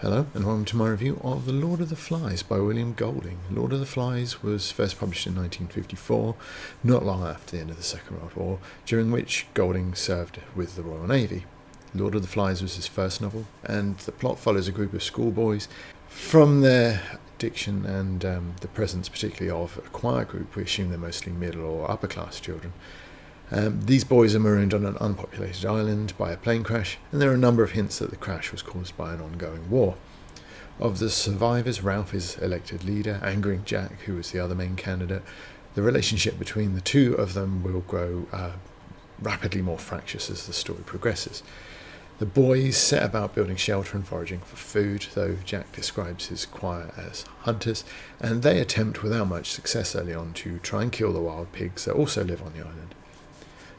Hello and welcome to my review of The Lord of the Flies by William Golding. Lord of the Flies was first published in 1954, not long after the end of the Second World War, during which Golding served with the Royal Navy. Lord of the Flies was his first novel, and the plot follows a group of schoolboys. From their diction and the presence particularly of a choir group, we assume they're mostly middle or upper class children. These boys are marooned on an unpopulated island by a plane crash, and there are a number of hints that the crash was caused by an ongoing war. Of the survivors, Ralph is elected leader, angering Jack, who was the other main candidate. The relationship between the two of them will grow rapidly more fractious as the story progresses. The boys set about building shelter and foraging for food, though Jack describes his choir as hunters, and they attempt without much success early on to try and kill the wild pigs that also live on the island.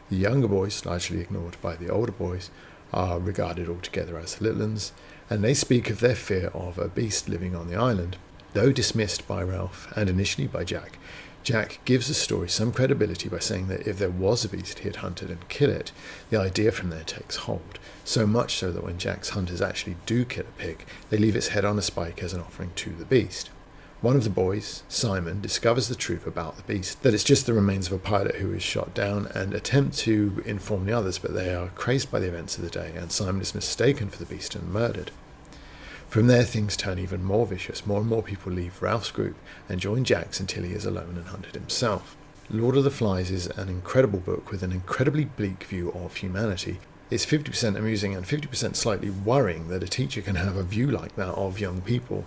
The younger boys, largely ignored by the older boys, are regarded altogether as little uns, and they speak of their fear of a beast living on the island. Though dismissed by Ralph and initially by Jack, Jack gives the story some credibility by saying that if there was a beast he'd hunted and kill it. The idea from there takes hold, so much so that when Jack's hunters actually do kill a pig, they leave its head on a spike as an offering to the beast. One of the boys, Simon, discovers the truth about the beast, that it's just the remains of a pilot who is shot down, and attempt to inform the others, but they are crazed by the events of the day, and Simon is mistaken for the beast and murdered. From there things turn even more vicious. More and more people leave Ralph's group and join Jack's until he is alone and hunted himself. Lord of the Flies is an incredible book with an incredibly bleak view of humanity. It's 50% amusing and 50% slightly worrying that a teacher can have a view like that of young people.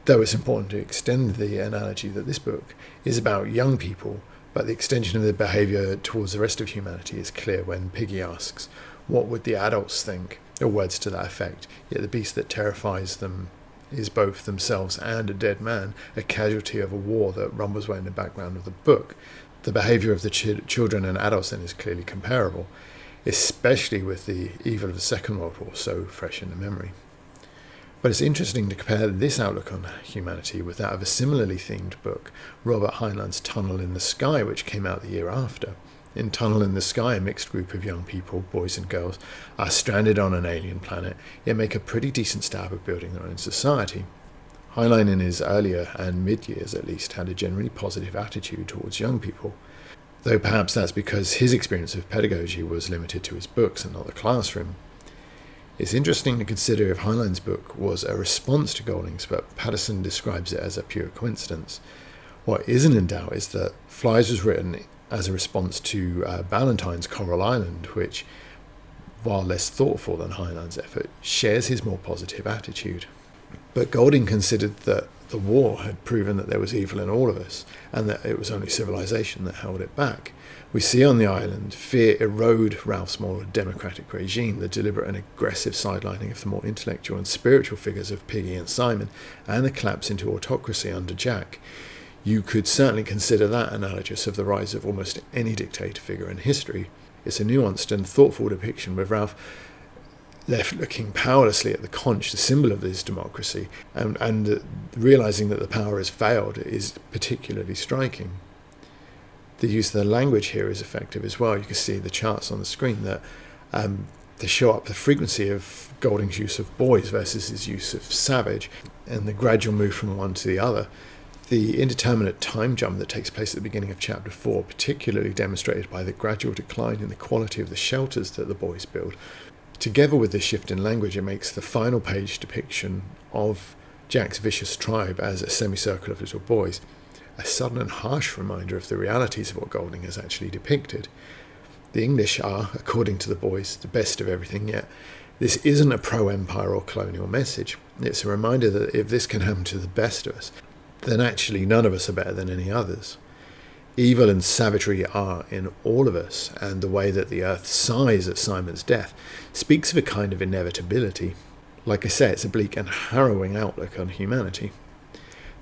Though it's important to extend the analogy that this book is about young people, but the extension of their behaviour towards the rest of humanity is clear when Piggy asks, "What would the adults think?" or words to that effect, yet the beast that terrifies them is both themselves and a dead man, a casualty of a war that rumbles away in the background of the book. The behaviour of the children and adults then is clearly comparable, especially with the evil of the Second World War so fresh in the memory. But it's interesting to compare this outlook on humanity with that of a similarly themed book, Robert Heinlein's Tunnel in the Sky, which came out the year after. In Tunnel in the Sky, a mixed group of young people, boys and girls, are stranded on an alien planet, yet make a pretty decent stab at building their own society. Heinlein in his earlier and mid-years at least had a generally positive attitude towards young people, though perhaps that's because his experience of pedagogy was limited to his books and not the classroom. It's interesting to consider if Heinlein's book was a response to Golding's, but Patterson describes it as a pure coincidence. What isn't in doubt is that Flies was written as a response to Ballantyne's Coral Island, which, while less thoughtful than Heinlein's effort, shares his more positive attitude. But Golding considered that the war had proven that there was evil in all of us, and that it was only civilization that held it back. We see on the island fear erode Ralph's more democratic regime, the deliberate and aggressive sidelining of the more intellectual and spiritual figures of Piggy and Simon, and the collapse into autocracy under Jack. You could certainly consider that analogous of the rise of almost any dictator figure in history. It's a nuanced and thoughtful depiction, with Ralph left looking powerlessly at the conch, the symbol of this democracy, and realising that the power has failed is particularly striking. The use of the language here is effective as well. You can see the charts on the screen that they show up the frequency of Golding's use of boys versus his use of savage, and the gradual move from one to the other. The indeterminate time jump that takes place at the beginning of chapter 4, particularly demonstrated by the gradual decline in the quality of the shelters that the boys build. Together with this shift in language, it makes the final page depiction of Jack's vicious tribe as a semicircle of little boys a sudden and harsh reminder of the realities of what Golding has actually depicted. The English are, according to the boys, the best of everything, yet this isn't a pro-empire or colonial message. It's a reminder that if this can happen to the best of us, then actually none of us are better than any others. Evil and savagery are in all of us, and the way that the earth sighs at Simon's death speaks of a kind of inevitability. Like I say, it's a bleak and harrowing outlook on humanity.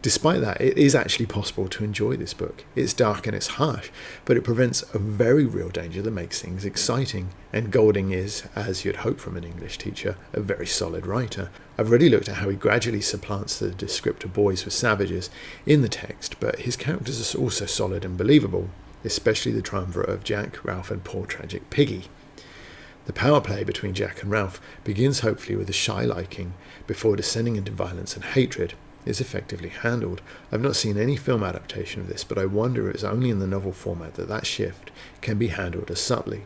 Despite that, it is actually possible to enjoy this book. It's dark and it's harsh, but it prevents a very real danger that makes things exciting. And Golding is, as you'd hope from an English teacher, a very solid writer. I've already looked at how he gradually supplants the descriptor boys with savages in the text, but his characters are also solid and believable, especially the triumvirate of Jack, Ralph and poor tragic Piggy. The power play between Jack and Ralph begins hopefully with a shy liking before descending into violence and hatred. Is effectively handled. I've not seen any film adaptation of this, but I wonder if it's only in the novel format that shift can be handled as subtly.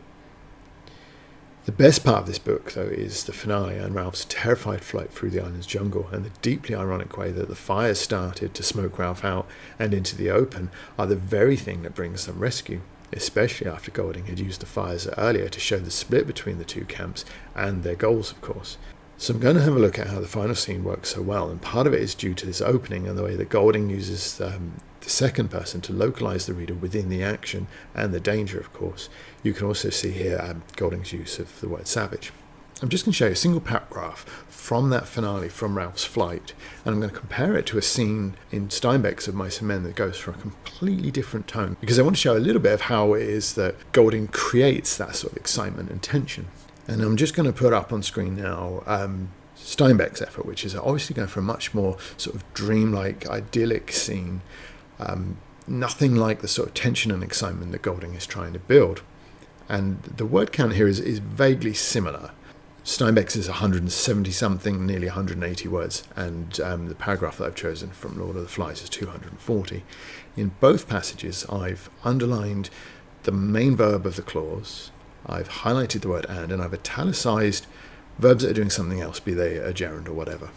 The best part of this book, though, is the finale and Ralph's terrified flight through the island's jungle, and the deeply ironic way that the fires started to smoke Ralph out and into the open are the very thing that brings them rescue, especially after Golding had used the fires earlier to show the split between the two camps and their goals, of course. So I'm going to have a look at how the final scene works so well, and part of it is due to this opening and the way that Golding uses the second person to localise the reader within the action and the danger, of course. You can also see here Golding's use of the word savage. I'm just going to show you a single paragraph from that finale, from Ralph's flight, and I'm going to compare it to a scene in Steinbeck's Of Mice and Men that goes for a completely different tone, because I want to show a little bit of how it is that Golding creates that sort of excitement and tension. And I'm just going to put up on screen now Steinbeck's effort, which is obviously going for a much more sort of dreamlike, idyllic scene. Nothing like the sort of tension and excitement that Golding is trying to build. And the word count here is vaguely similar. Steinbeck's is 170-something, nearly 180 words, and the paragraph that I've chosen from Lord of the Flies is 240. In both passages, I've underlined the main verb of the clause, I've highlighted the word and I've italicised verbs that are doing something else, be they a gerund or whatever.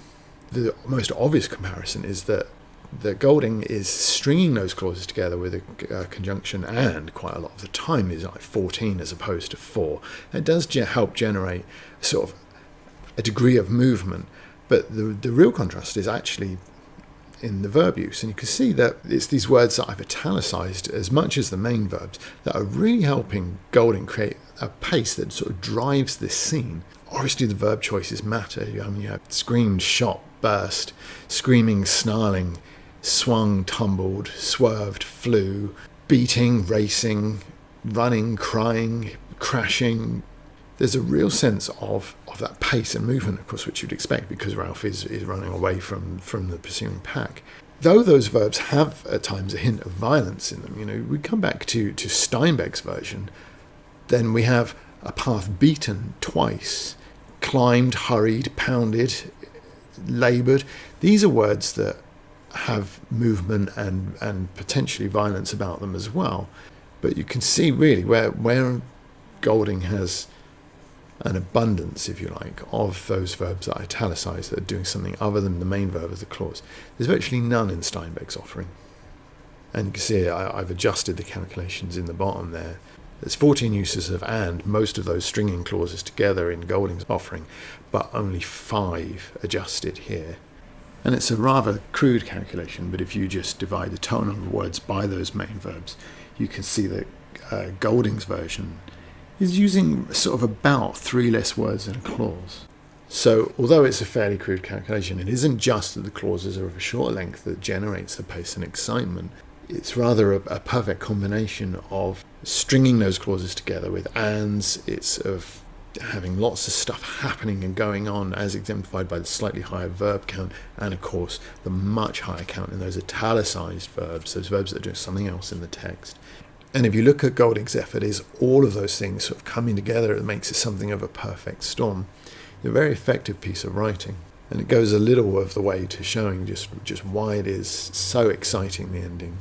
The most obvious comparison is that Golding is stringing those clauses together with a conjunction and quite a lot of the time is like 14 as opposed to 4. It does help generate sort of a degree of movement, but the real contrast is actually in the verb use, and you can see that it's these words that I've italicised as much as the main verbs that are really helping Golding create a pace that sort of drives this scene. Obviously the verb choices matter. You have screamed, shot, burst, screaming, snarling, swung, tumbled, swerved, flew, beating, racing, running, crying, crashing. There's a real sense of that pace and movement, of course, which you'd expect because Ralph is running away from the pursuing pack. Though those verbs have at times a hint of violence in them, we come back to Steinbeck's version, then we have a path beaten twice, climbed, hurried, pounded, laboured. These are words that have movement and potentially violence about them as well. But you can see really where Golding has an abundance, if you like, of those verbs that I italicise that are doing something other than the main verb of the clause. There's virtually none in Steinbeck's offering. And you can see I've adjusted the calculations in the bottom there. There's 14 uses of and, most of those stringing clauses together in Golding's offering, but only 5 adjusted here. And it's a rather crude calculation, but if you just divide the total number of words by those main verbs, you can see that Golding's version is using sort of about 3 less words in a clause. So, although it's a fairly crude calculation, it isn't just that the clauses are of a short length that generates the pace and excitement. It's rather a perfect combination of stringing those clauses together with ands. It's of having lots of stuff happening and going on as exemplified by the slightly higher verb count, and of course the much higher count in those italicised verbs, those verbs that are doing something else in the text. And if you look at Golding's effort, is all of those things sort of coming together that makes it something of a perfect storm. It's a very effective piece of writing, and it goes a little of the way to showing just why it is so exciting, the ending.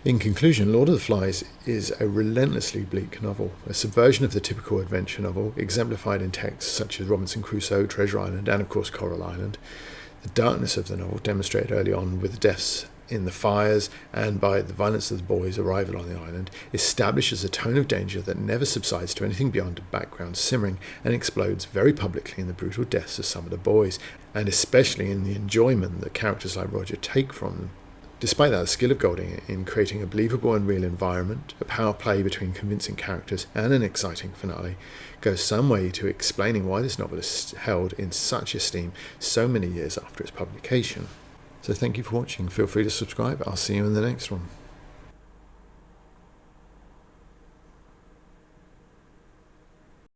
In conclusion, Lord of the Flies is a relentlessly bleak novel, a subversion of the typical adventure novel, exemplified in texts such as Robinson Crusoe, Treasure Island, and of course Coral Island. The darkness of the novel, demonstrated early on with the deaths in the fires and by the violence of the boys' arrival on the island, establishes a tone of danger that never subsides to anything beyond a background simmering and explodes very publicly in the brutal deaths of some of the boys, and especially in the enjoyment that characters like Roger take from them. Despite that, the skill of Golding in creating a believable and real environment, a power play between convincing characters, and an exciting finale goes some way to explaining why this novel is held in such esteem so many years after its publication. So thank you for watching. Feel free to subscribe. I'll see you in the next one.